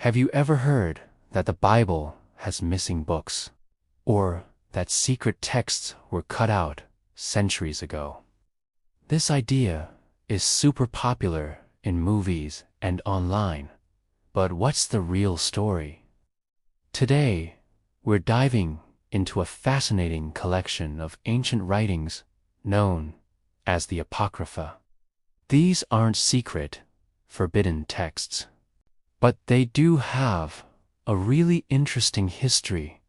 Have you ever heard that the Bible has missing books, or that secret texts were cut out centuries ago? This idea is super popular in movies and online, but what's the real story? Today, we're diving into a fascinating collection of ancient writings known as the Apocrypha. These aren't secret, forbidden texts, but they do have a really interesting history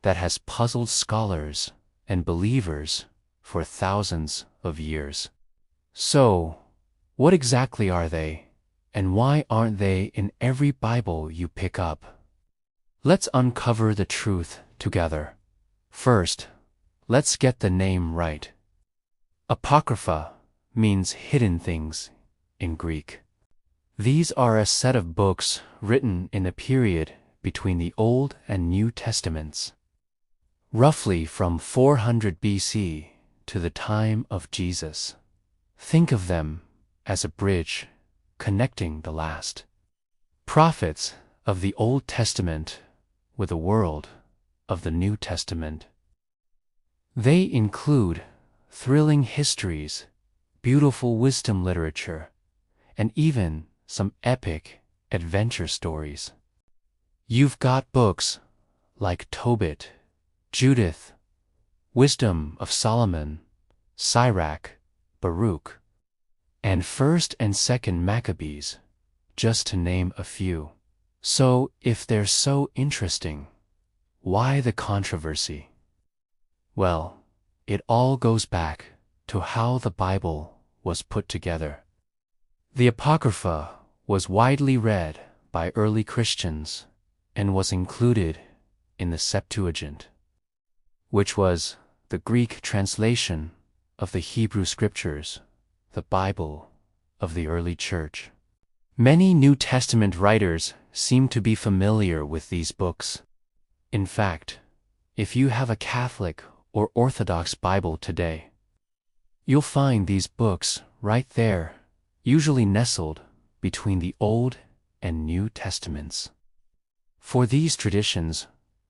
that has puzzled scholars and believers for thousands of years. So, what exactly are they, and why aren't they in every Bible you pick up? Let's uncover the truth together. First, let's get the name right. Apocrypha means hidden things in Greek. These are a set of books written in the period between the Old and New Testaments, roughly from 400 BC to the time of Jesus. Think of them as a bridge connecting the last prophets of the Old Testament with the world of the New Testament. They include thrilling histories, beautiful wisdom literature, and even some epic adventure stories. You've got books like Tobit, Judith, Wisdom of Solomon, Sirach, Baruch, and 1st and 2nd Maccabees, just to name a few. So, if they're so interesting, why the controversy? Well, it all goes back to how the Bible was put together. The Apocrypha was widely read by early Christians and was included in the Septuagint, which was the Greek translation of the Hebrew Scriptures, the Bible of the early Church. Many New Testament writers seem to be familiar with these books. In fact, if you have a Catholic or Orthodox Bible today, you'll find these books right there, usually nestled between the Old and New Testaments. For these traditions,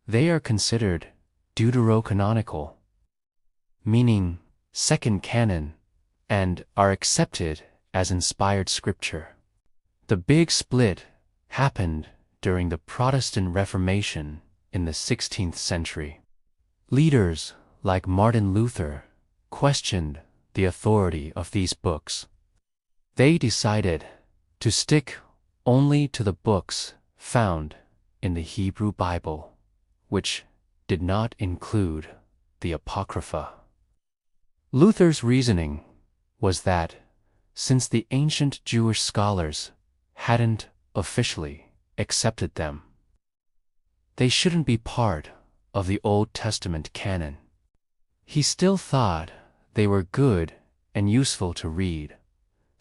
they are considered deuterocanonical, meaning second canon, and are accepted as inspired scripture. The big split happened during the Protestant Reformation in the 16th century. Leaders like Martin Luther questioned the authority of these books. They decided to stick only to the books found in the Hebrew Bible, which did not include the Apocrypha. Luther's reasoning was that since the ancient Jewish scholars hadn't officially accepted them, they shouldn't be part of the Old Testament canon. He still thought they were good and useful to read,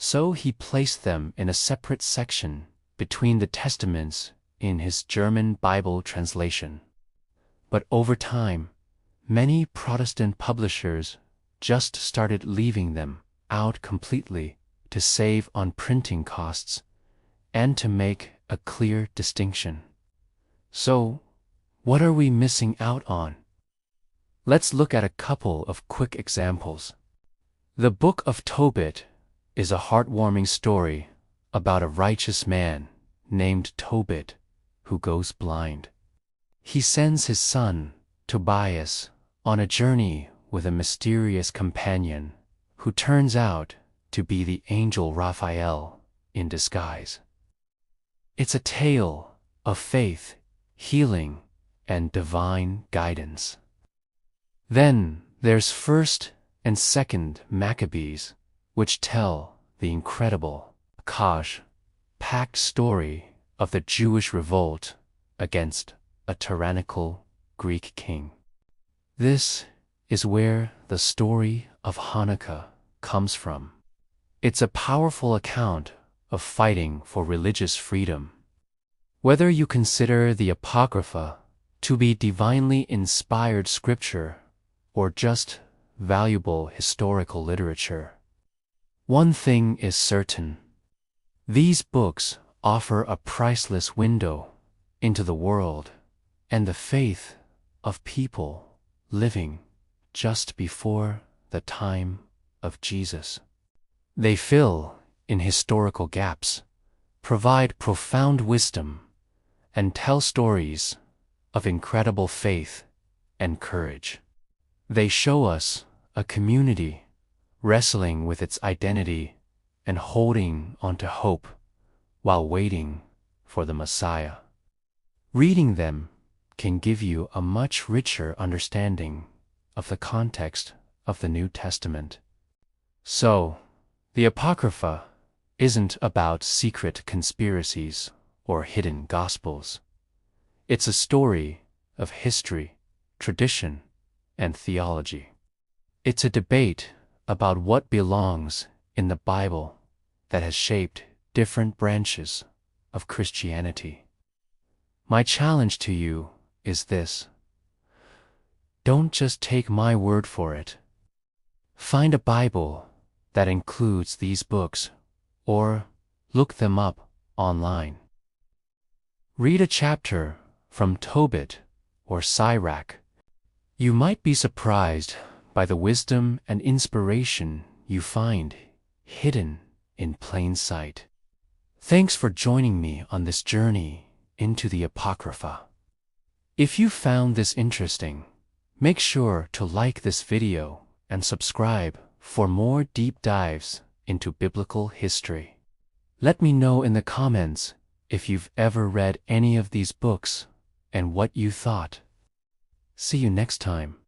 so he placed them in a separate section between the Testaments in his German Bible translation. But over time, many Protestant publishers just started leaving them out completely to save on printing costs and to make a clear distinction. So, what are we missing out on? Let's look at a couple of quick examples. The Book of Tobit is a heartwarming story about a righteous man named Tobit who goes blind. He sends his son, Tobias, on a journey with a mysterious companion who turns out to be the angel Raphael in disguise. It's a tale of faith, healing, and divine guidance. Then there's 1st and 2nd Maccabees, which tell the incredible, packed story of the Jewish revolt against a tyrannical Greek king. This is where the story of Hanukkah comes from. It's a powerful account of fighting for religious freedom. Whether you consider the Apocrypha to be divinely inspired scripture or just valuable historical literature, one thing is certain: these books offer a priceless window into the world and the faith of people living just before the time of Jesus. They fill in historical gaps, provide profound wisdom, and tell stories of incredible faith and courage. They show us a community wrestling with its identity and holding onto hope while waiting for the Messiah. Reading them can give you a much richer understanding of the context of the New Testament. So, the Apocrypha isn't about secret conspiracies or hidden gospels. It's a story of history, tradition, and theology. It's a debate about what belongs in the Bible that has shaped different branches of Christianity. My challenge to you is this: don't just take my word for it. Find a Bible that includes these books, or look them up online. Read a chapter from Tobit or Sirach. You might be surprised by the wisdom and inspiration you find hidden in plain sight. Thanks for joining me on this journey into the Apocrypha. If you found this interesting, make sure to like this video and subscribe for more deep dives into biblical history. Let me know in the comments if you've ever read any of these books and what you thought. See you next time.